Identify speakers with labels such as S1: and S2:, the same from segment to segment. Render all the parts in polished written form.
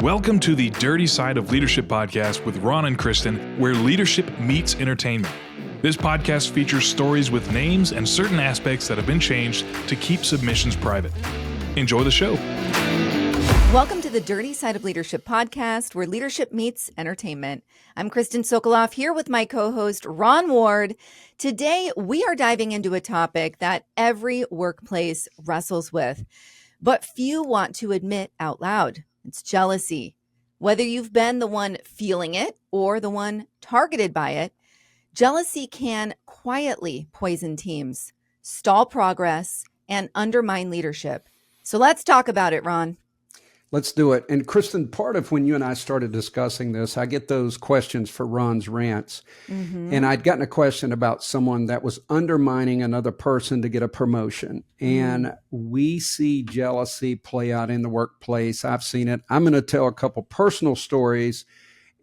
S1: Welcome to the Dirty Side of Leadership podcast with Ron and Kristin, where leadership meets entertainment. This podcast features stories with names and certain aspects that have been changed to keep submissions private. Enjoy the show.
S2: Welcome to the Dirty Side of Leadership podcast, where leadership meets entertainment. I'm Kristin Sokoloff here with my co-host, Ron Ward. Today, we are diving into a topic that every workplace wrestles with, but few want to admit out loud. It's jealousy. Whether you've been the one feeling it or the one targeted by it, jealousy can quietly poison teams, stall progress, and undermine leadership. So let's talk about it, Ron.
S3: Let's do it. And Kristin, part of when you and I started discussing this, I get those questions for Ron's rants. And I'd gotten a question about someone that was undermining another person to get a promotion. And we see jealousy play out in the workplace. I've seen it. I'm going to tell a couple personal stories.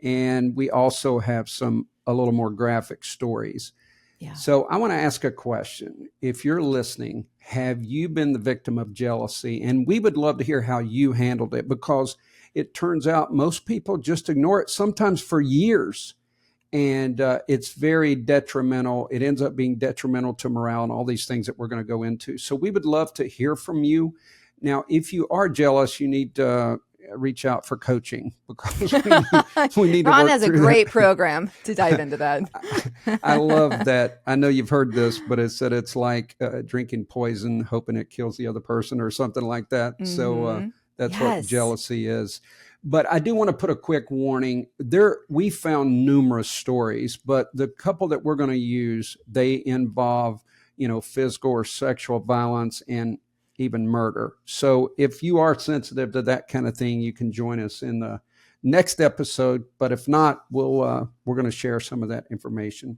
S3: And we also have a little more graphic stories. Yeah. So I want to ask a question. If you're listening, have you been the victim of jealousy? And we would love to hear how you handled it, because it turns out most people just ignore it, sometimes for years. And it's very detrimental. It ends up being detrimental to morale and all these things that we're going to go into. So we would love to hear from you. Now, if you are jealous, you need to reach out for coaching, because we need
S2: Ron
S3: to work
S2: has a great program to dive into that.
S3: I love that. I know you've heard this, but it said it's like drinking poison, hoping it kills the other person or something like that. So that's what jealousy is. But I do want to put a quick warning. We found numerous stories, but the couple that we're going to use, they involve, physical or sexual violence and even murder. So if you are sensitive to that kind of thing, you can join us in the next episode. But if not, we're going to share some of that information.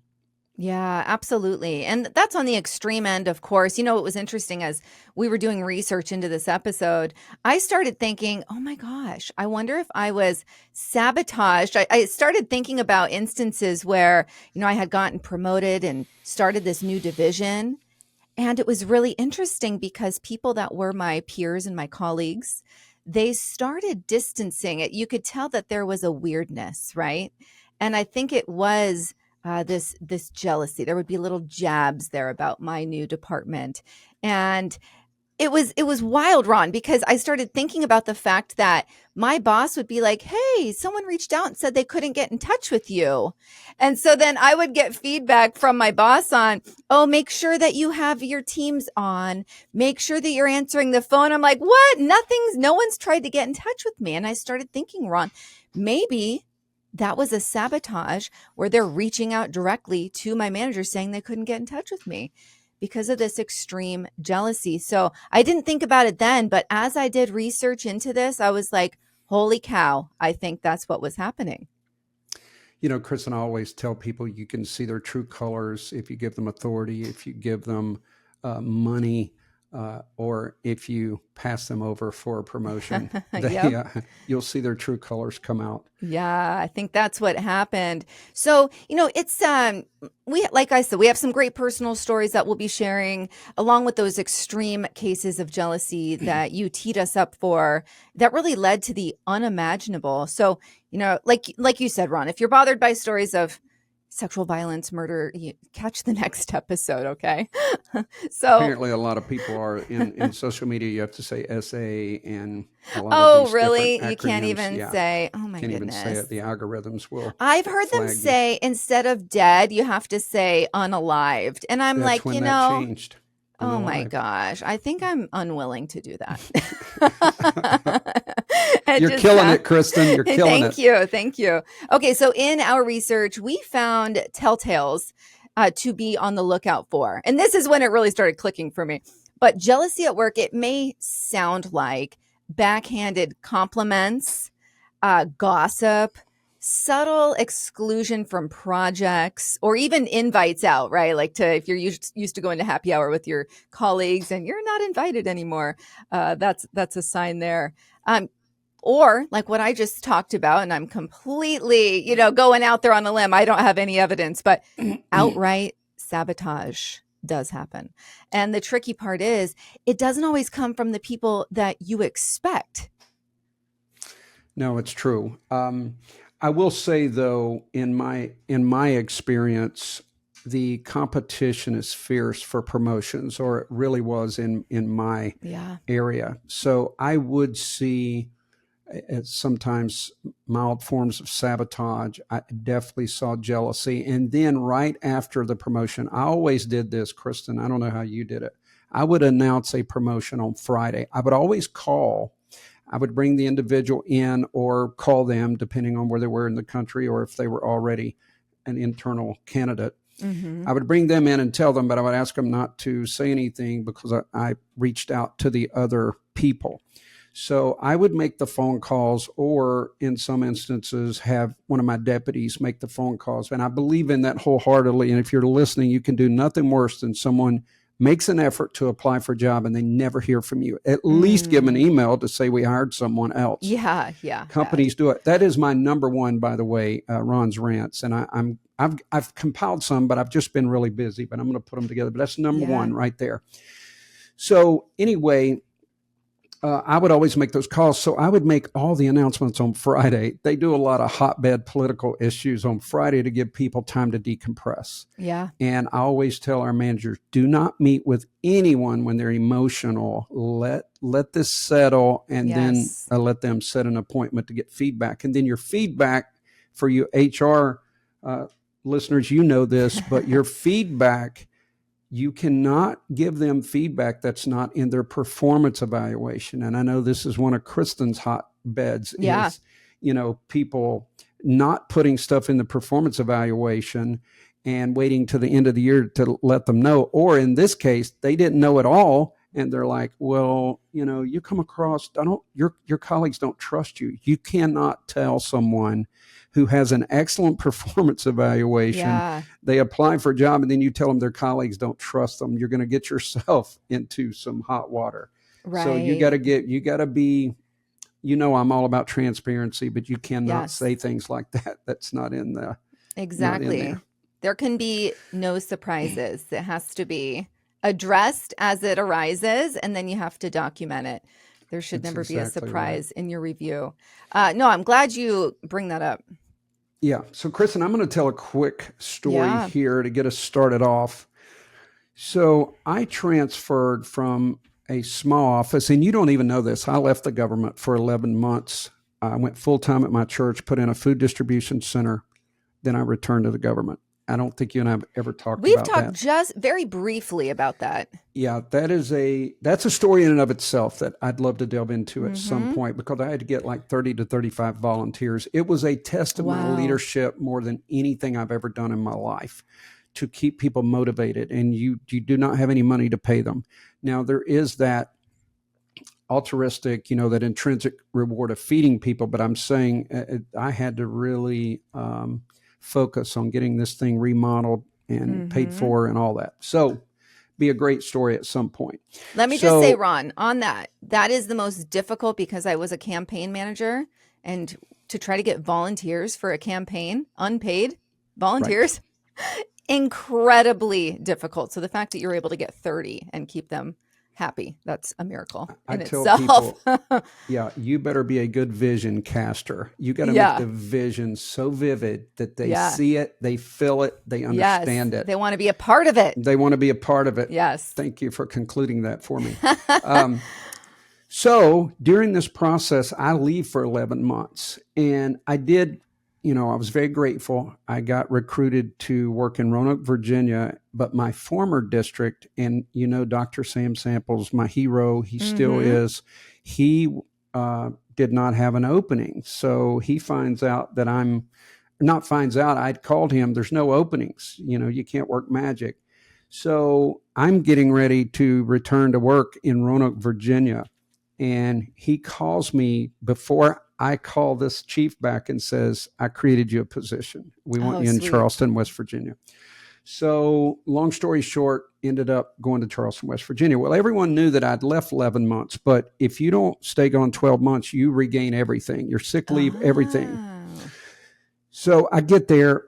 S2: Yeah, absolutely. And that's on the extreme end, of course. It was interesting as we were doing research into this episode, I started thinking, oh my gosh, I wonder if I was sabotaged. I started thinking about instances where, I had gotten promoted and started this new division. And it was really interesting because people that were my peers and my colleagues, they started distancing it. You could tell that there was a weirdness, right? And I think it was this jealousy. There would be little jabs there about my new department. And it was wild, Ron, because I started thinking about the fact that my boss would be like, hey, someone reached out and said they couldn't get in touch with you. And so then I would get feedback from my boss on, oh, make sure that you have your Teams on. Make sure that you're answering the phone. I'm like, what? No one's tried to get in touch with me. And I started thinking, Ron, maybe that was a sabotage where they're reaching out directly to my manager saying they couldn't get in touch with me because of this extreme jealousy. So I didn't think about it then, but as I did research into this, I was like, holy cow, I think that's what was happening.
S3: Kristin, I always tell people you can see their true colors if you give them authority, if you give them money, or if you pass them over for a promotion. You'll see their true colors come out.
S2: Yeah, I think that's what happened. So, it's like I said, we have some great personal stories that we'll be sharing along with those extreme cases of jealousy that you teed us up for that really led to the unimaginable. So, like you said, Ron, if you're bothered by stories of sexual violence, murder, you catch the next episode, okay? So
S3: apparently a lot of people are in social media. You have to say SA and a lot of these
S2: really?
S3: Acronyms.
S2: You can't even say, oh my
S3: goodness.
S2: goodness.
S3: Can't even say it. The algorithms will.
S2: I've heard them say instead of dead, you have to say unalived. And I'm
S3: That's
S2: like,
S3: when that changed.
S2: Oh my gosh. I think I'm unwilling to do that.
S3: You're killing it, Kristin. You're killing it.
S2: Thank you. Okay. So in our research, we found telltales to be on the lookout for. And this is when it really started clicking for me. But jealousy at work, it may sound like backhanded compliments, gossip, subtle exclusion from projects, or even invites out, right? Like if you're used to going to happy hour with your colleagues and you're not invited anymore, that's a sign there. Or like what I just talked about, and I'm completely, going out there on a limb. I don't have any evidence, but outright sabotage does happen. And the tricky part is it doesn't always come from the people that you expect.
S3: No, it's true. I will say though, in my experience, the competition is fierce for promotions, or it really was in my
S2: Yeah.
S3: area. So I would see sometimes mild forms of sabotage. I definitely saw jealousy. And then right after the promotion, I always did this, Kristen. I don't know how you did it. I would announce a promotion on Friday. I would always call. I would bring the individual in or call them, depending on where they were in the country or if they were already an internal candidate.
S2: Mm-hmm.
S3: I would bring them in and tell them, but I would ask them not to say anything because I reached out to the other people. So I would make the phone calls, or in some instances have one of my deputies make the phone calls. And I believe in that wholeheartedly. And if you're listening, you can do nothing worse than someone makes an effort to apply for a job and they never hear from you. At least give them an email to say we hired someone else.
S2: Yeah.
S3: Companies do it. That is my number one, by the way, Ron's rants. And I've compiled some, but I've just been really busy. But I'm going to put them together. But that's number one right there. So anyway, I would always make those calls. So I would make all the announcements on Friday. They do a lot of hotbed political issues on Friday to give people time to decompress.
S2: Yeah.
S3: And I always tell our managers, do not meet with anyone when they're emotional. Let this settle, and then let them set an appointment to get feedback. And then your feedback for you HR listeners, you know this, but your feedback, you cannot give them feedback that's not in their performance evaluation. And I know this is one of Kristin's hotbeds is, people not putting stuff in the performance evaluation and waiting to the end of the year to let them know. Or in this case, they didn't know at all. And they're like, well, you come across, your colleagues don't trust you. You cannot tell someone who has an excellent performance evaluation, they apply for a job, and then you tell them their colleagues don't trust them. You're going to get yourself into some hot water. Right. So you got to be, I'm all about transparency, but you cannot say things like that. That's not in the.
S2: Exactly.
S3: Not in
S2: there can be no surprises. It has to be addressed as it arises, and then you have to document it. There should never be a surprise in your review. No, I'm glad you bring that up.
S3: Yeah. So, Kristin, I'm going to tell a quick story here to get us started off. So I transferred from a small office, and you don't even know this. I left the government for 11 months. I went full-time at my church, put in a food distribution center. Then I returned to the government. I don't think you and I have ever talked about that.
S2: We've talked just very briefly about that.
S3: Yeah, that's a story in and of itself that I'd love to delve into at some point, because I had to get like 30 to 35 volunteers. It was a test of my leadership more than anything I've ever done in my life, to keep people motivated. And you do not have any money to pay them. Now, there is that altruistic, that intrinsic reward of feeding people. But I'm saying I had to really focus on getting this thing remodeled and paid for and all that. So be a great story at some point.
S2: Let me just say, Ron, on that is the most difficult, because I was a campaign manager, and to try to get volunteers for a campaign, unpaid volunteers, incredibly difficult. So the fact that you're able to get 30 and keep them happy, that's a miracle in itself.
S3: People, you better be a good vision caster. You got to make the vision so vivid that they see it, they feel it, they understand it.
S2: They want to be a part of it.
S3: Yes. Thank you for concluding that for me. So during this process, I leave for 11 months, and I did, I was very grateful. I got recruited to work in Roanoke, Virginia, but my former district, and Dr. Sam Samples, my hero, he still is, he did not have an opening. So he finds out that I'd called him, there's no openings, you can't work magic. So I'm getting ready to return to work in Roanoke, Virginia. And he calls me before I call this chief back and says, I created you a position. We want you in Charleston, West Virginia. So long story short, ended up going to Charleston, West Virginia. Well, everyone knew that I'd left 11 months, but if you don't stay gone 12 months, you regain everything, your sick leave, everything. So I get there,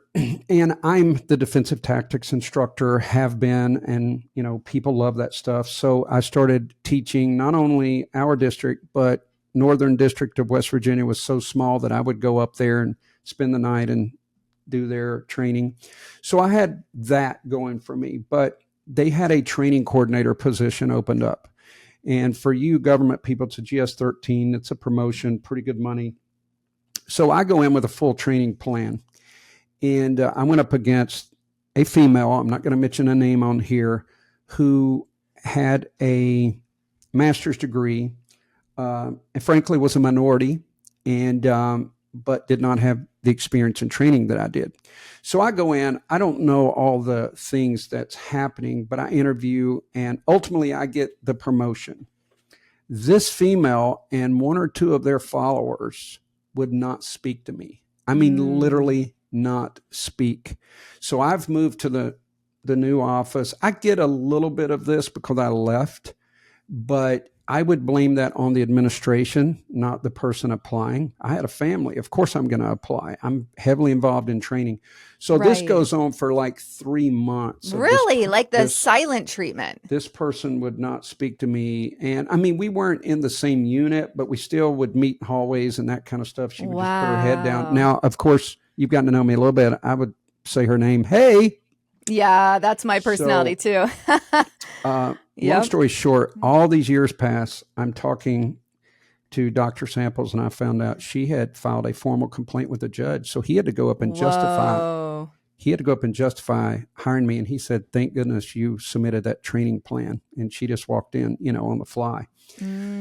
S3: and I'm the defensive tactics instructor, have been, and, people love that stuff. So I started teaching not only our district, but Northern District of West Virginia was so small that I would go up there and spend the night and do their training. So I had that going for me, but they had a training coordinator position opened up. And for you government people, it's a GS-13. It's a promotion, pretty good money. So I go in with a full training plan. And I went up against a female, I'm not going to mention a name on here, who had a master's degree, and frankly was a minority, and but did not have the experience and training that I did. So I go in, I don't know all the things that's happening, but I interview, and ultimately I get the promotion. This female and one or two of their followers would not speak to me. I mean, literally not speak. So I've moved to the new office. I get a little bit of this because I left, but I would blame that on the administration, not the person applying. I had a family. Of course I'm going to apply. I'm heavily involved in training. So this goes on for like 3 months.
S2: Really? Like the silent treatment.
S3: This person would not speak to me. And I mean, we weren't in the same unit, but we still would meet in hallways and that kind of stuff. She would just put her head down. Now, of course, you've gotten to know me a little bit. I would say her name. Hey.
S2: Yeah, that's my personality too.
S3: Long story short, all these years pass. I'm talking to Dr. Samples, and I found out she had filed a formal complaint with the judge. So he had to go up and justify. He had to go up and justify hiring me. And he said, "Thank goodness you submitted that training plan." And she just walked in, on the fly.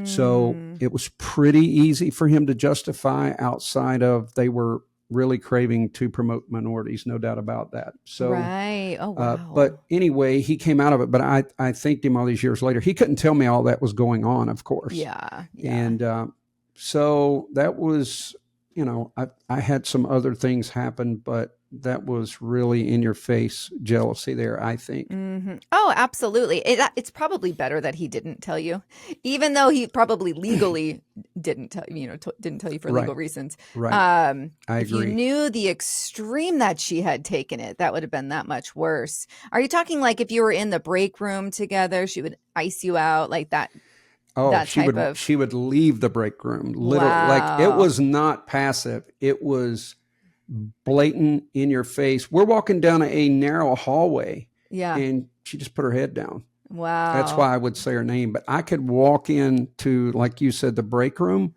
S3: So it was pretty easy for him to justify outside of they were really craving to promote minorities, no doubt about that. So,
S2: right. Oh, wow.
S3: But anyway, he came out of it, but I thanked him all these years later. He couldn't tell me all that was going on, of course.
S2: Yeah.
S3: And so that was, I had some other things happen, but that was really in your face jealousy there, I think.
S2: Mm-hmm. Oh, absolutely. It's probably better that he didn't tell you, even though he probably legally didn't tell didn't tell you for legal reasons.
S3: Right. I
S2: if
S3: agree.
S2: you knew the extreme that she had taken it, that would have been that much worse. Are you talking like if you were in the break room together, she would ice you out like that?
S3: Oh, she would leave the break room. Literally, like it was not passive. It was blatant in your face. We're walking down a narrow hallway.
S2: Yeah.
S3: And she just put her head down.
S2: Wow.
S3: That's why I would say her name. But I could walk into, like you said, the break room,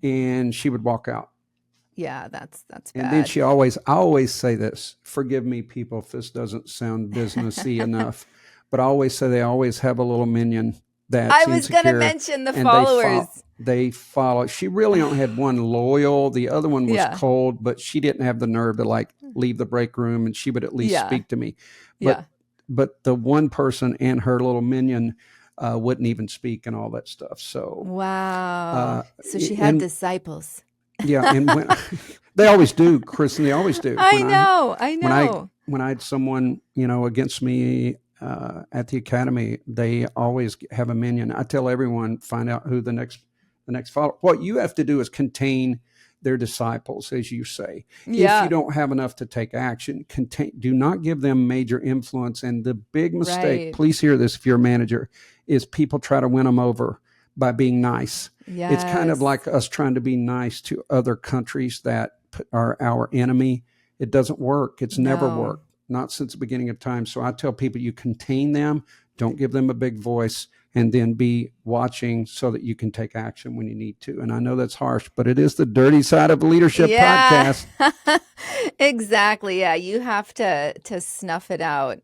S3: and she would walk out.
S2: Yeah, that's bad.
S3: And then I always say this, forgive me people if this doesn't sound businessy enough, but I always say they always have a little minion that's
S2: I was going to mention the followers.
S3: They follow. She really only had one loyal. The other one was cold, but she didn't have the nerve to leave the break room, and she would at least speak to me. But the one person and her little minion wouldn't even speak and all that stuff. So
S2: wow. So she had disciples.
S3: Yeah, and when they always do, Kristin. They always do.
S2: I know.
S3: When I had someone against me at the academy, they always have a minion. I tell everyone, find out who the next follower. What you have to do is contain their disciples, as you say.
S2: Yeah.
S3: If you don't have enough to take action, do not give them major influence. And the big mistake, please hear this if you're a manager, is people try to win them over by being nice.
S2: Yes.
S3: It's kind of like us trying to be nice to other countries that are our enemy. It doesn't work. It's never worked, not since the beginning of time. So I tell people, you contain them, don't give them a big voice, and then be watching so that you can take action when you need to. And I know that's harsh, but it is the dirty side of leadership podcast.
S2: Exactly. Yeah. You have to snuff it out.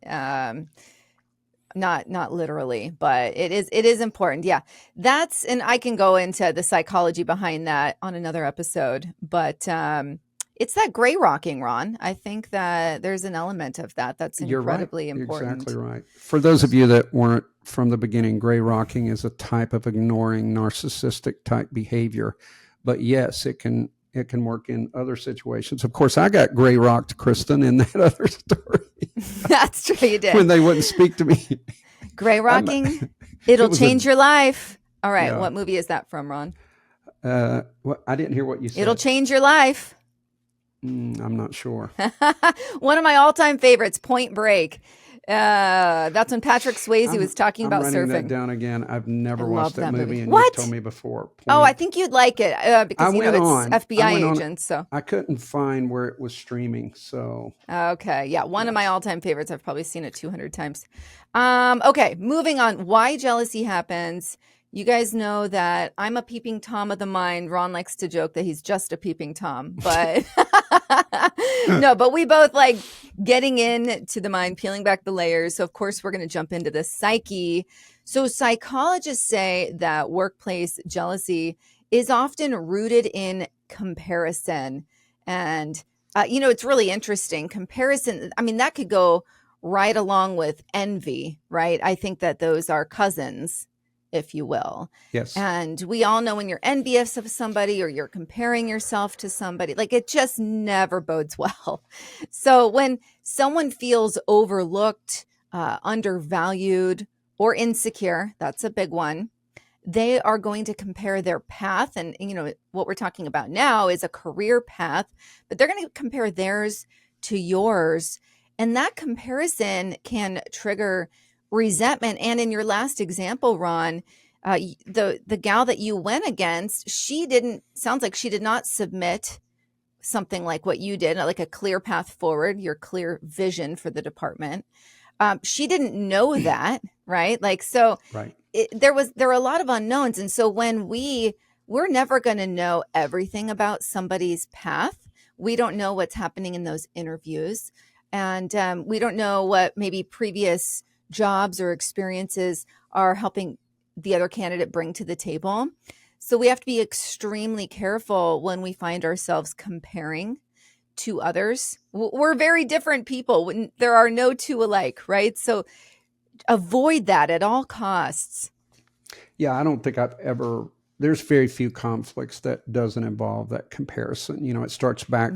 S2: Not literally, but it is important. Yeah. And I can go into the psychology behind that on another episode, but it's that gray rocking, Ron. I think that there's an element of that that's incredibly important.
S3: You're exactly right. For those of you that weren't from the beginning, gray rocking is a type of ignoring narcissistic type behavior. But yes, it can work in other situations. Of course, I got gray rocked, Kristin, in that other story.
S2: That's true, you did.
S3: When they wouldn't speak to me.
S2: Gray rocking, it'll change your life. All right, what movie is that from, Ron?
S3: I didn't hear what you said.
S2: It'll change your life.
S3: I'm not sure.
S2: One of my all-time favorites, Point Break. That's when Patrick Swayze was talking about
S3: I'm writing that
S2: surfing.
S3: down again. I've never
S2: I
S3: watched
S2: love that movie.
S3: and
S2: What?
S3: you've told me before.
S2: Oh, I
S3: Point.
S2: think you'd like it
S3: I
S2: because,
S3: went
S2: it's
S3: on.
S2: FBI
S3: I went on.
S2: agents. So,
S3: I couldn't find where it was streaming. So,
S2: okay. Yeah. One of my
S3: yes.
S2: all-time favorites. I've probably seen it 200 times. Okay. Moving on. Why jealousy happens. You guys know that I'm a peeping Tom of the mind. Ron likes to joke that he's just a peeping Tom, but no, but we both like getting into the mind, peeling back the layers. So of course we're going to jump into the psyche. So psychologists say that workplace jealousy is often rooted in comparison. And, it's really interesting. Comparison, I mean, that could go right along with envy, right? I think that those are cousins, if you will.
S3: Yes.
S2: And we all know when you're envious of somebody or you're comparing yourself to somebody, like it just never bodes well. So when someone feels overlooked, undervalued, or insecure, that's a big one, they are going to compare their path. And, what we're talking about now is a career path, but they're going to compare theirs to yours. And that comparison can trigger resentment. And in your last example, Ron, the gal that you went against, sounds like she did not submit something like what you did, like a clear path forward, your clear vision for the department. She didn't know that, right? Like, so
S3: Right.
S2: there are a lot of unknowns. And so when we're never going to know everything about somebody's path. We don't know what's happening in those interviews. And we don't know what maybe previous jobs or experiences are helping the other candidate bring to the table. So we have to be extremely careful when we find ourselves comparing to others. We're very different people. There are no two alike, right? So avoid that at all costs.
S3: Yeah, I don't think there's very few conflicts that doesn't involve that comparison. It starts back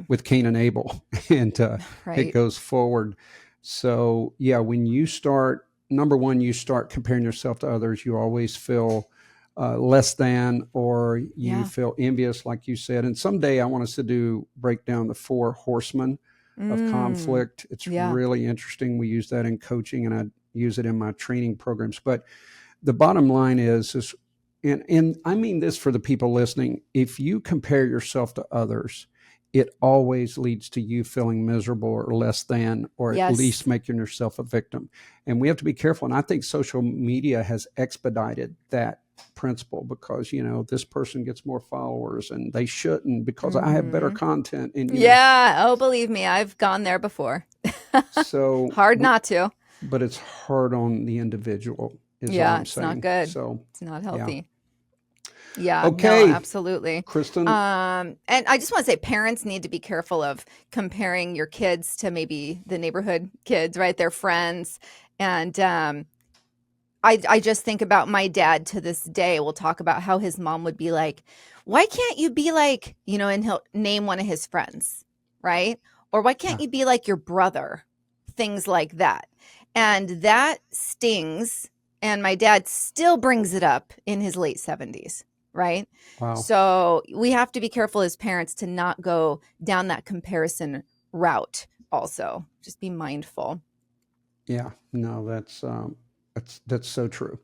S3: with Cain and Abel and
S2: Right.
S3: it goes forward. So yeah, when you start, number one, you start comparing yourself to others, you always feel less than, or you feel envious, like you said. And someday I want us to break down the 4 horsemen of conflict. It's really interesting. We use that in coaching and I use it in my training programs. But the bottom line is and I mean this for the people listening, if you compare yourself to others, it always leads to you feeling miserable or less than, or at least making yourself a victim. And we have to be careful. And I think social media has expedited that principle because, this person gets more followers and they shouldn't because I have better content. And
S2: Oh, believe me, I've gone there before.
S3: So
S2: hard not to.
S3: But it's hard on the individual. Is what I'm
S2: It's
S3: saying.
S2: not good.
S3: So
S2: it's not healthy. Yeah,
S3: okay.
S2: No, absolutely.
S3: Kristin.
S2: And I just want to say parents need to be careful of comparing your kids to maybe the neighborhood kids, right? Their friends. And I just think about my dad to this day. We'll talk about how his mom would be like, why can't you be like, and he'll name one of his friends, right? Or why can't you be like your brother? Things like that. And that stings. And my dad still brings it up in his late 70s, right?
S3: Wow.
S2: So we have to be careful as parents to not go down that comparison route also. Just be mindful.
S3: Yeah, no, that's so true.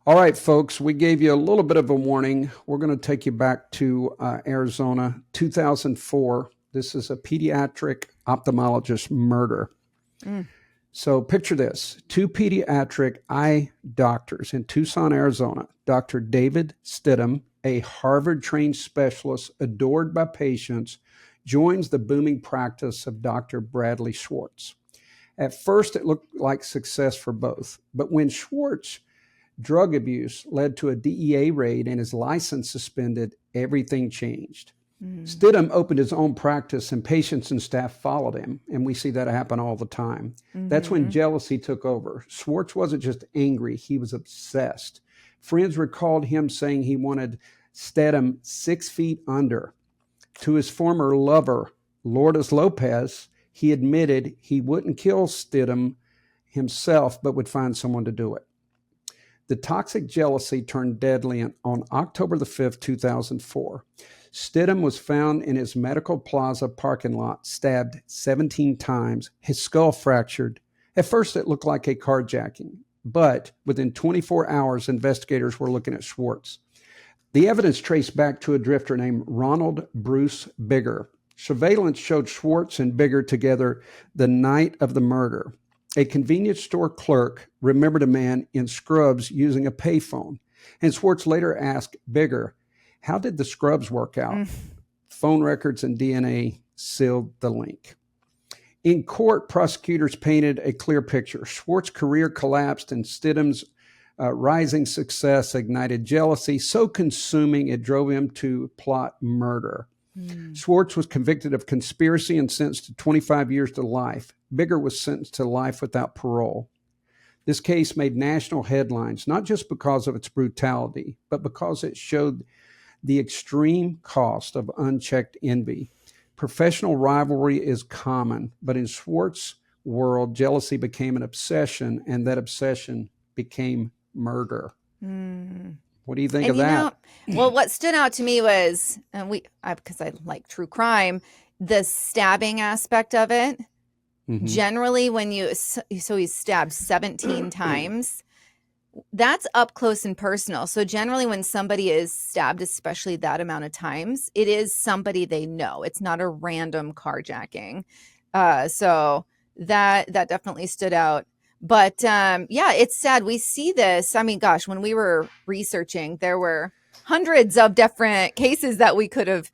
S3: All right, folks, we gave you a little bit of a warning. We're going to take you back to Arizona, 2004. This is a pediatric ophthalmologist murder. So picture this, 2 pediatric eye doctors in Tucson, Arizona, Dr. David Stidham, a Harvard-trained specialist adored by patients, joins the booming practice of Dr. Bradley Schwartz. At first, it looked like success for both, but when Schwartz drug abuse led to a DEA raid and his license suspended, everything changed. Stidham opened his own practice and patients and staff followed him. And we see that happen all the time. That's when jealousy took over. Schwartz wasn't just angry, he was obsessed. Friends recalled him saying he wanted Stidham 6 feet under. To his former lover, Lourdes Lopez, he admitted he wouldn't kill Stidham himself, but would find someone to do it. The toxic jealousy turned deadly on October the 5th, 2004. Stidham was found in his Medical Plaza parking lot, stabbed 17 times, his skull fractured, At first, it looked like a carjacking, but within 24 hours, investigators were looking at Schwartz. The evidence traced back to a drifter named Ronald Bruce Bigger. Surveillance showed Schwartz and Bigger together the night of the murder. A convenience store clerk remembered a man in scrubs using a payphone, and Schwartz later asked Bigger, "How did the scrubs work out?" Phone records and DNA sealed the link. In court, prosecutors painted a clear picture. Schwartz's career collapsed, and Stidham's rising success ignited jealousy, so consuming it drove him to plot murder. Schwartz was convicted of conspiracy and sentenced to 25 years to life. Bigger was sentenced to life without parole. This case made national headlines, not just because of its brutality, but because it showed the extreme cost of unchecked envy. Professional rivalry is common, but in Schwartz's world, jealousy became an obsession, and that obsession became murder. What do you think of that?
S2: Well, what stood out to me was, because I like true crime, the stabbing aspect of it. Generally, when he's stabbed 17 times, that's up close and personal. So generally when somebody is stabbed, especially that amount of times, it is somebody they know. It's not a random carjacking. So that definitely stood out. But yeah, it's sad. We see this. I mean, gosh, when we were researching, there were hundreds of different cases that we could have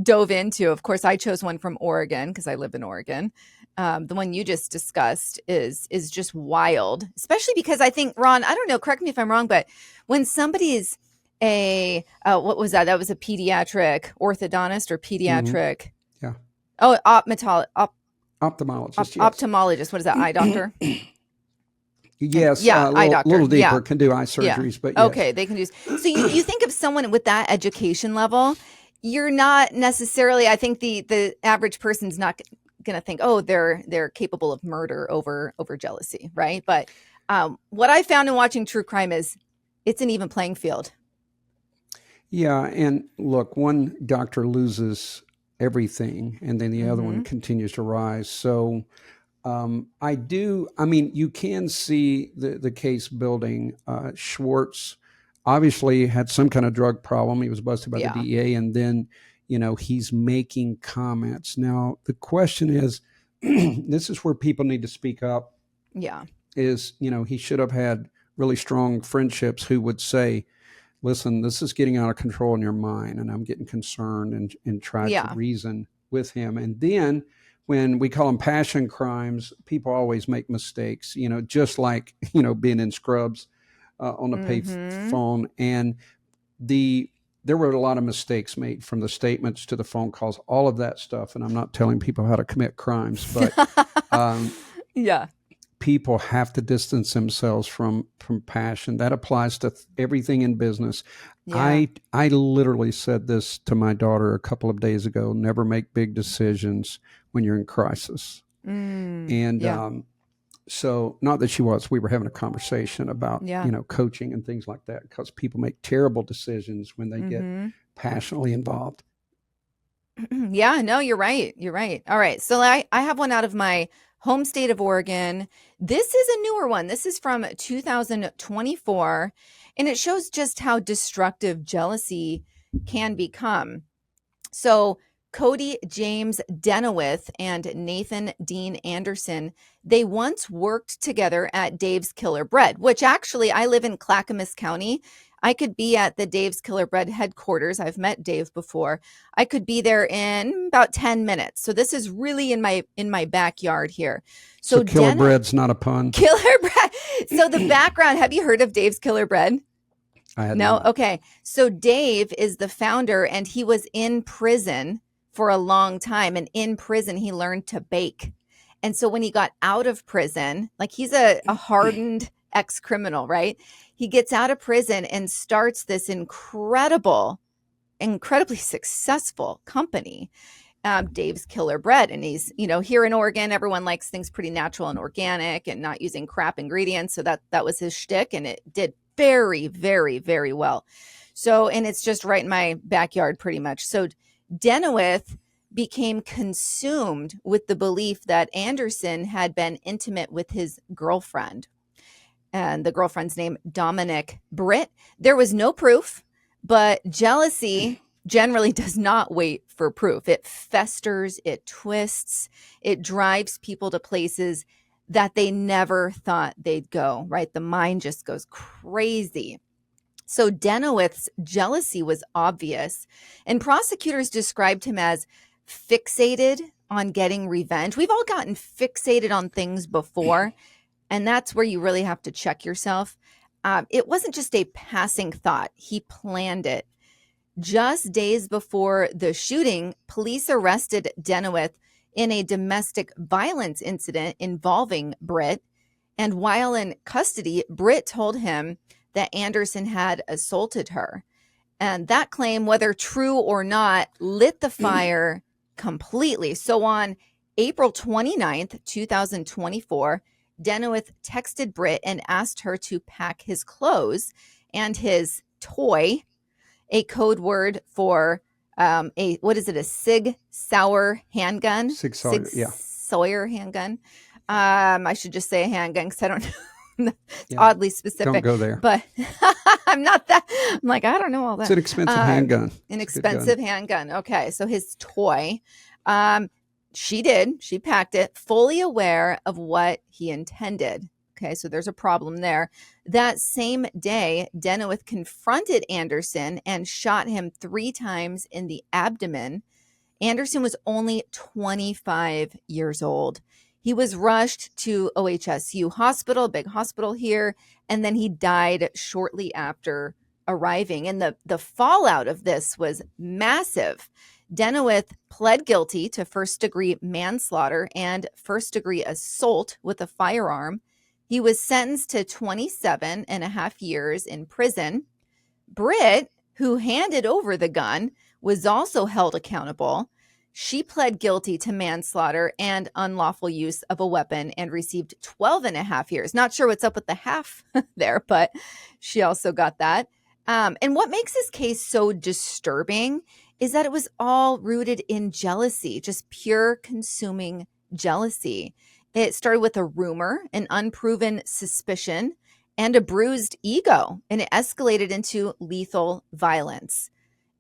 S2: dove into. Of course, I chose one from Oregon because I live in Oregon. The one you just discussed is just wild, especially because I think, Ron, I don't know, correct me if I'm wrong, but when somebody's what was that? That was a pediatric orthodontist or pediatric.
S3: Yeah.
S2: Oh,
S3: ophthalmologist.
S2: Yes. Ophthalmologist. What is that? Eye doctor?
S3: Yes.
S2: Yeah. Eye doctor.
S3: A little deeper, can do eye surgeries, but yes.
S2: Okay. They can do. So you think of someone with that education level, you're not necessarily, I think the average person's not going to think, oh, they're capable of murder over jealousy, right? But what I found in watching true crime is it's an even playing field.
S3: Yeah, and look, one doctor loses everything, and then the other one continues to rise. So you can see the case building. Schwartz obviously had some kind of drug problem. He was busted by the DEA, and then he's making comments. Now, the question is, this is where people need to speak up.
S2: Yeah.
S3: Is, he should have had really strong friendships who would say, listen, this is getting out of control in your mind, and I'm getting concerned, and try to reason with him. And then when we call them passion crimes, people always make mistakes, just like, being in scrubs on the pay phone. And there were a lot of mistakes made from the statements to the phone calls, all of that stuff. And I'm not telling people how to commit crimes, but people have to distance themselves from passion. That applies to everything in business. Yeah. I literally said this to my daughter a couple of days ago: never make big decisions when you're in crisis. So not that we were having a conversation about, coaching and things like that, because people make terrible decisions when they get passionately involved.
S2: Yeah, no, you're right. You're right. All right. So I have one out of my home state of Oregon. This is a newer one. This is from 2024, and it shows just how destructive jealousy can become. So Cody James Denowith and Nathan Dean Anderson, they once worked together at Dave's Killer Bread, which actually, I live in Clackamas County. I could be at the Dave's Killer Bread headquarters. I've met Dave before. I could be there in about 10 minutes. So this is really in my backyard here.
S3: So Killer Bread's not a pun?
S2: Killer Bread. So the background, have you heard of Dave's Killer Bread?
S3: I had
S2: No?
S3: not.
S2: Okay. So Dave is the founder, and he was in prison for a long time. And in prison, he learned to bake. And so when he got out of prison, like he's a hardened ex-criminal, right? He gets out of prison and starts this incredibly successful company, Dave's Killer Bread. And he's, here in Oregon, everyone likes things pretty natural and organic and not using crap ingredients. So that was his shtick, and it did very, very, very well. So, and it's just right in my backyard pretty much. So Denowith, became consumed with the belief that Anderson had been intimate with his girlfriend. And the girlfriend's name, Dominic Britt. There was no proof, but jealousy generally does not wait for proof. It festers, it twists, it drives people to places that they never thought they'd go, right? The mind just goes crazy. So Denowith's jealousy was obvious, and prosecutors described him as fixated on getting revenge. We've all gotten fixated on things before, and that's where you really have to check yourself. It wasn't just a passing thought. He planned it. Just days before the shooting, police arrested Denowith in a domestic violence incident involving Britt. And while in custody, Britt told him that Anderson had assaulted her. And that claim, whether true or not, lit the fire completely. So on April 29th, 2024, Denowith texted Britt and asked her to pack his clothes and his toy, a code word for a Sig Sauer handgun?
S3: Sig Sauer, yeah.
S2: Sawyer handgun. I should just say a handgun because I don't know. It's oddly specific.
S3: Don't go there.
S2: But I'm not that. I'm like, I don't know all that.
S3: It's an expensive handgun.
S2: An expensive handgun. Okay. So his toy. She did. She packed it, fully aware of what he intended. Okay. So there's a problem there. That same day, Denowith confronted Anderson and shot him 3 times in the abdomen. Anderson was only 25 years old. He was rushed to OHSU Hospital, big hospital here, and then he died shortly after arriving. And the fallout of this was massive. Denowith pled guilty to first-degree manslaughter and first-degree assault with a firearm. He was sentenced to 27 and a half years in prison. Britt, who handed over the gun, was also held accountable. She pled guilty to manslaughter and unlawful use of a weapon and received 12 and a half years. Not sure what's up with the half there, but she also got that. And what makes this case so disturbing is that it was all rooted in jealousy, just pure consuming jealousy. It started with a rumor, an unproven suspicion, and a bruised ego, and it escalated into lethal violence.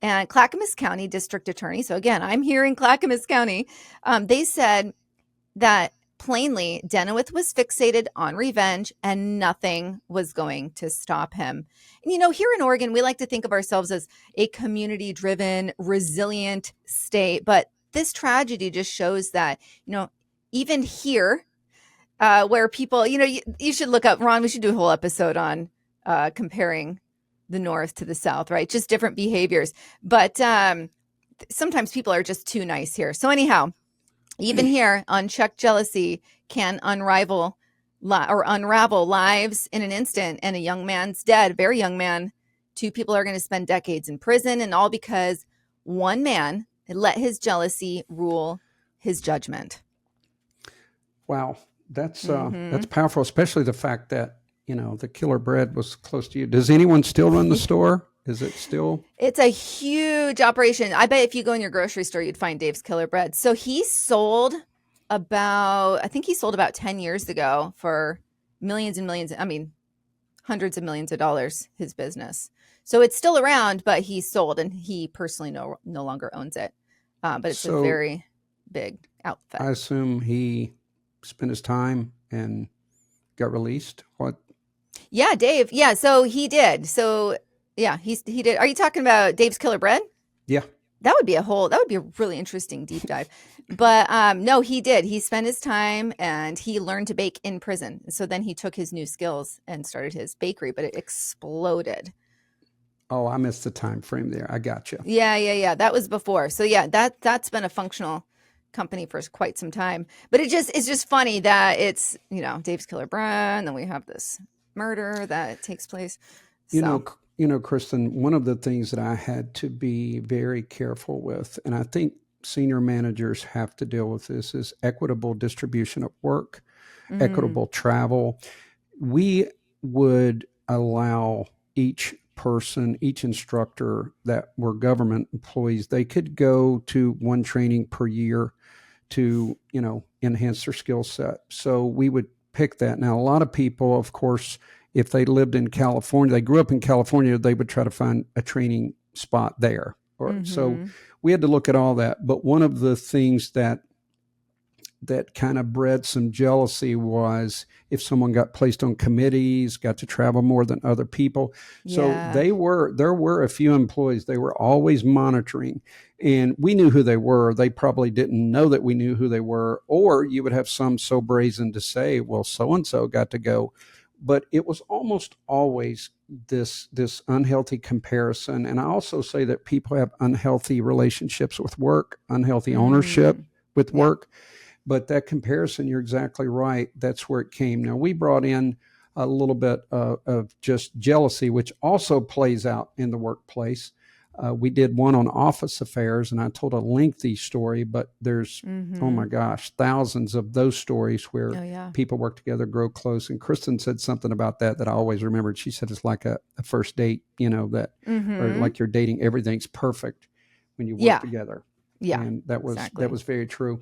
S2: And Clackamas County District Attorney, so again, I'm here in Clackamas County, they said that plainly Denowith was fixated on revenge and nothing was going to stop him. And, you know, here in Oregon, we like to think of ourselves as a community-driven, resilient state, but this tragedy just shows that, you know, even here, where people, you know, you should look up, Ron, we should do a whole episode on comparing the North to the South, right? Just different behaviors. But sometimes people are just too nice here. So anyhow, even here, unchecked jealousy can unravel lives in an instant, and a young man's dead, very young man. 2 people are going to spend decades in prison, and all because one man let his jealousy rule his judgment.
S3: Wow, that's powerful, especially the fact that, you know, the killer bread was close to you. Does anyone still run the store? Is it still? It's
S2: a huge operation. I bet if you go in your grocery store, you'd find Dave's Killer Bread. So he sold about 10 years ago for millions and millions. I mean, hundreds of millions of dollars, his business. So it's still around, but he sold, and he personally no longer owns it. But it's a very big outfit.
S3: I assume he spent his time and got released. What?
S2: Yeah, Dave. Yeah, so he did. So yeah, he did. Are you talking about Dave's Killer Bread?
S3: Yeah.
S2: That would be a really interesting deep dive. But no, he did. He spent his time and he learned to bake in prison. So then he took his new skills and started his bakery, but it exploded.
S3: Oh, I missed the time frame there. I got you.
S2: Yeah. That was before. So yeah, that's been a functional company for quite some time. But it's just funny that it's, you know, Dave's Killer Bread, and then we have this murder that takes place.
S3: You know, Kristin, one of the things that I had to be very careful with, and I think senior managers have to deal with this, is equitable distribution of work, equitable travel. We would allow each person, each instructor that were government employees, they could go to one training per year to, enhance their skill set. So we would pick that. Now, a lot of people, of course, if they lived in California, they grew up in California, they would try to find a training spot there. So we had to look at all that. But one of the things that kind of bred some jealousy was if someone got placed on committees, got to travel more than other people. So there were a few employees, they were always monitoring, and we knew who they were. They probably didn't know that we knew who they were, or you would have some so brazen to say, well, so-and-so got to go. But it was almost always this unhealthy comparison. And I also say that people have unhealthy relationships with work, unhealthy ownership with work. But that comparison, you're exactly right. That's where it came. Now, we brought in a little bit of just jealousy, which also plays out in the workplace. We did one on office affairs, and I told a lengthy story, but there's, oh my gosh, thousands of those stories where people work together, grow close. And Kristin said something about that I always remembered. She said it's like a first date, or like you're dating, everything's perfect when you work together. Yeah, and that was very true.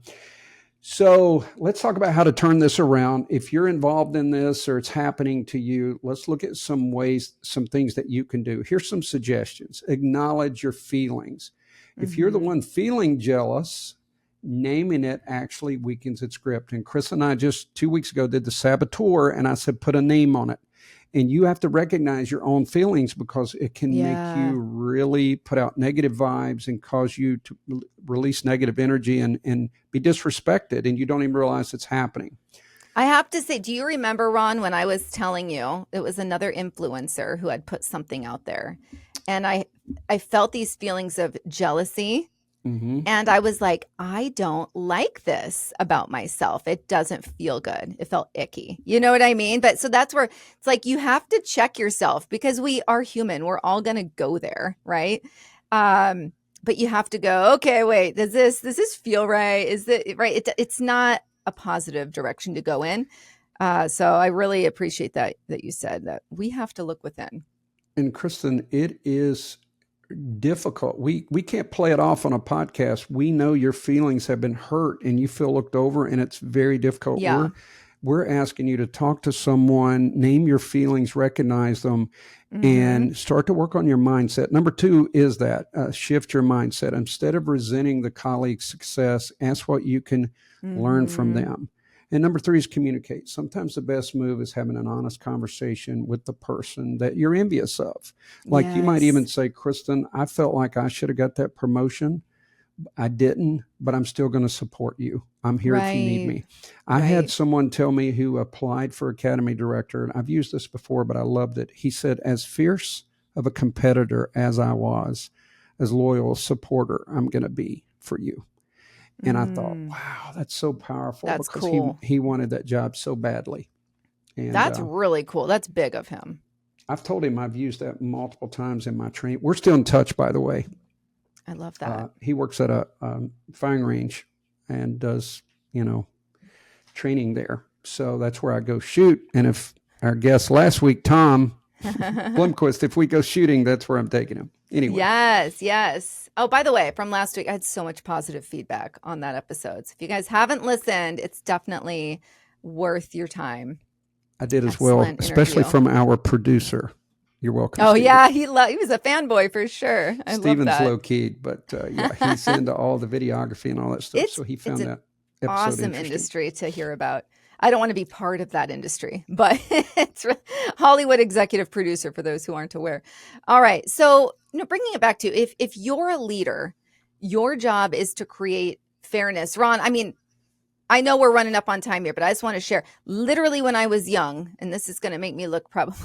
S3: So let's talk about how to turn this around. If you're involved in this or it's happening to you, let's look at some ways, some things that you can do. Here's some suggestions. Acknowledge your feelings. If you're the one feeling jealous, naming it actually weakens its grip. And Chris and I just 2 weeks ago did the saboteur, and I said, put a name on it. And you have to recognize your own feelings, because it can make you really put out negative vibes and cause you to release negative energy and be disrespected. And you don't even realize it's happening.
S2: I have to say, do you remember, Ron, when I was telling you it was another influencer who had put something out there, and I felt these feelings of jealousy. And I was like, I don't like this about myself. It doesn't feel good. It felt icky. You know what I mean? But so that's where it's like, you have to check yourself, because we are human. We're all going to go there. Right. But you have to go, okay, wait, does this feel right? Is it right? It's not a positive direction to go in. So I really appreciate that you said that we have to look within.
S3: And Kristin, it is difficult. We can't play it off on a podcast. We know your feelings have been hurt and you feel looked over, and it's very difficult. We're asking you to talk to someone, name your feelings, recognize them, and start to work on your mindset. Number 2 is that shift your mindset. Instead of resenting the colleague's success, ask what you can learn from them. And number 3 is communicate. Sometimes the best move is having an honest conversation with the person that you're envious of. Like you might even say, Kristin, I felt like I should have got that promotion. I didn't, but I'm still going to support you. I'm here if you need me. I had someone tell me who applied for Academy Director, and I've used this before, but I loved it. He said, as fierce of a competitor as I was, as loyal a supporter I'm going to be for you. And I thought, wow, that's so powerful.
S2: That's
S3: because
S2: cool.
S3: He wanted that job so badly. And
S2: that's really cool. That's big of him.
S3: I've told him I've used that multiple times in my training. We're still in touch, by the way.
S2: I love that.
S3: He works at a firing range and does, training there. So that's where I go shoot. And if our guest last week, Tom Blomquist, if we go shooting, that's where I'm taking him. Anyway.
S2: Yes. Oh, by the way, from last week, I had so much positive feedback on that episode. So if you guys haven't listened, it's definitely worth your time.
S3: I did as well, especially from our producer. You're welcome.
S2: Oh,
S3: Steven.
S2: yeah. He was a fanboy for sure.
S3: Steven's low-keyed, but he's into all the videography and all that stuff. So he found that episode
S2: awesome industry to hear about. I don't want to be part of that industry, but it's Hollywood executive producer for those who aren't aware. All right. So, bringing it back to if you're a leader, your job is to create fairness. Ron, I mean, I know we're running up on time here, but I just want to share literally when I was young, and this is going to make me look probably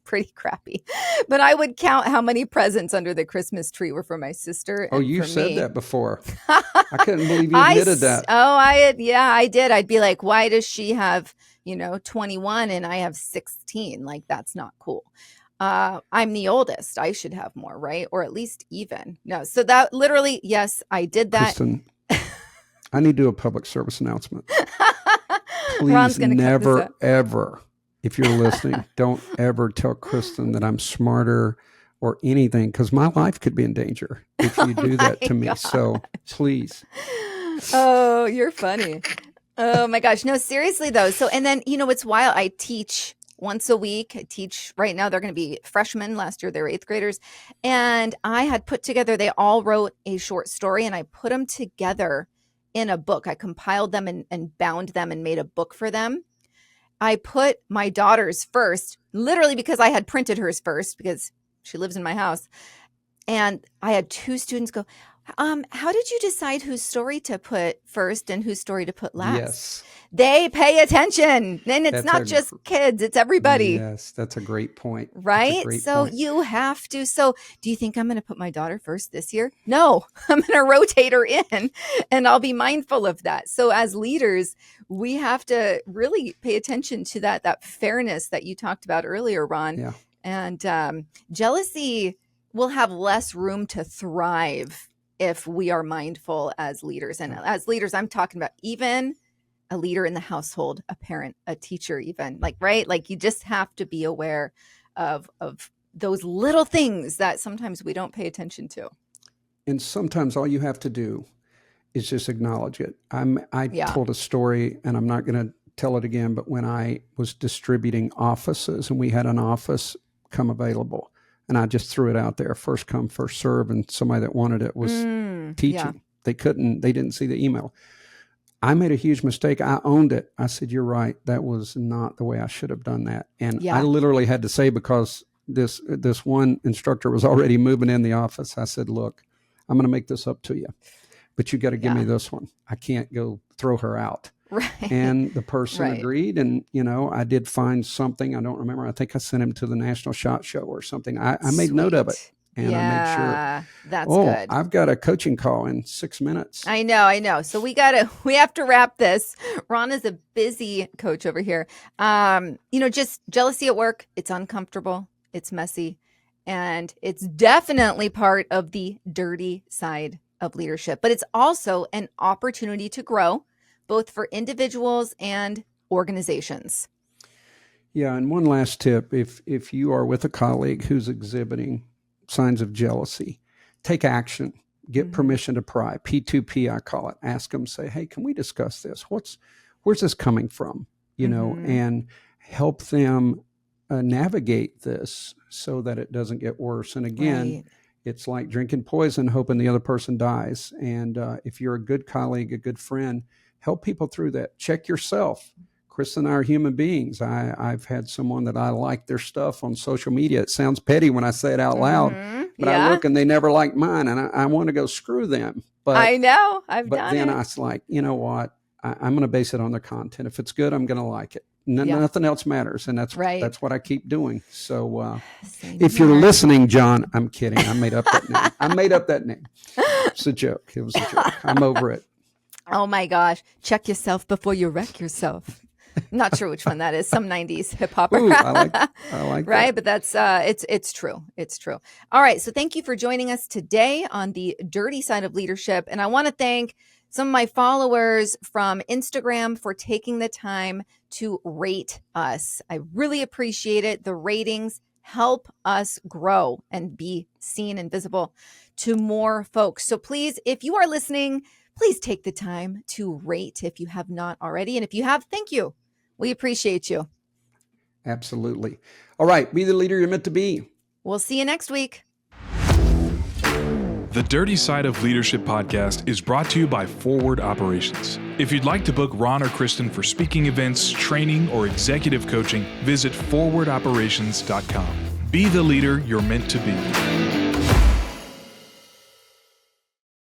S2: pretty crappy, but I would count how many presents under the Christmas tree were for my sister.
S3: Oh, you said that before. I couldn't believe you admitted that.
S2: Oh, I did. I'd be like, why does she have, 21 and I have 16? Like, that's not cool. I'm the oldest. I should have more, right? Or at least even. No. So that literally, yes, I did that.
S3: Kristin, I need to do a public service announcement. Please never, ever if you're listening, don't ever tell Kristin that I'm smarter or anything, because my life could be in danger if you do that to me. So please.
S2: Oh, you're funny. Oh my gosh. No, seriously though. So, and then, it's wild. I teach once a week. I teach right now. They're going to be freshmen. Last year, they were 8th graders. And I had put together, they all wrote a short story, and I put them together in a book. I compiled them and bound them and made a book for them. I put my daughter's first, literally because I had printed hers first, because she lives in my house. And I had 2 students go, how did you decide whose story to put first and whose story to put last?
S3: Yes.
S2: They pay attention. And it's not just kids, it's everybody.
S3: Yes, that's a great point.
S2: Right? So you have to. So do you think I'm going to put my daughter first this year? No, I'm going to rotate her in, and I'll be mindful of that. So as leaders, we have to really pay attention to that fairness that you talked about earlier, Ron.
S3: Yeah.
S2: And jealousy will have less room to thrive if we are mindful as leaders. And as leaders, I'm talking about even a leader in the household, a parent, a teacher, even right? You just have to be aware of those little things that sometimes we don't pay attention to.
S3: And sometimes all you have to do is just acknowledge it. I told a story, and I'm not going to tell it again, but when I was distributing offices and we had an office come available, and I just threw it out there, first come, first serve, and somebody that wanted it was teaching. Yeah. They didn't see the email. I made a huge mistake. I owned it. I said, you're right. That was not the way I should have done that. And I literally had to say, because this one instructor was already moving in the office, I said, look, I'm going to make this up to you, but you got to give me this one. I can't go throw her out.
S2: Right.
S3: And the person agreed. And, I did find something. I don't remember. I think I sent him to the National SHOT Show or something. I made note of it. And I made sure.
S2: That's good.
S3: I've got a coaching call in 6 minutes.
S2: I know. So we have to wrap this. Ron is a busy coach over here. Just jealousy at work. It's uncomfortable. It's messy. And it's definitely part of the dirty side of leadership. But it's also an opportunity to grow, both for individuals and organizations.
S3: Yeah. And one last tip, if you are with a colleague who's exhibiting signs of jealousy, take action, get permission to pry, P2P, I call it. Ask them, say, hey, can we discuss this? Where's this coming from? And help them navigate this so that it doesn't get worse. And again, it's like drinking poison, hoping the other person dies. And if you're a good colleague, a good friend, help people through that. Check yourself. Kristin and I are human beings. I've had someone that I like their stuff on social media. It sounds petty when I say it out loud, but I look and they never like mine, and I want to go screw them. But
S2: I know. I've done it.
S3: But then I was like, you know what? I'm going to base it on their content. If it's good, I'm going to like it. Nothing else matters, and that's what I keep doing. So if you're listening, John, I'm kidding. I made up that name. It's a joke. It was a joke. I'm over it.
S2: Oh my gosh. Check yourself before you wreck yourself. Not sure which one that is. Some 90s hip hop.
S3: I like
S2: right.
S3: that.
S2: But that's it's true. It's true. All right. So thank you for joining us today on the dirty side of leadership. And I want to thank some of my followers from Instagram for taking the time to rate us. I really appreciate it. The ratings help us grow and be seen and visible to more folks. So please, if you are listening, please take the time to rate if you have not already. And if you have, thank you. We appreciate you.
S3: Absolutely. All right. Be the leader you're meant to be.
S2: We'll see you next week.
S1: The Dirty Side of Leadership podcast is brought to you by Forward Operations. If you'd like to book Ron or Kristin for speaking events, training, or executive coaching, visit forwardoperations.com. Be the leader you're meant to be.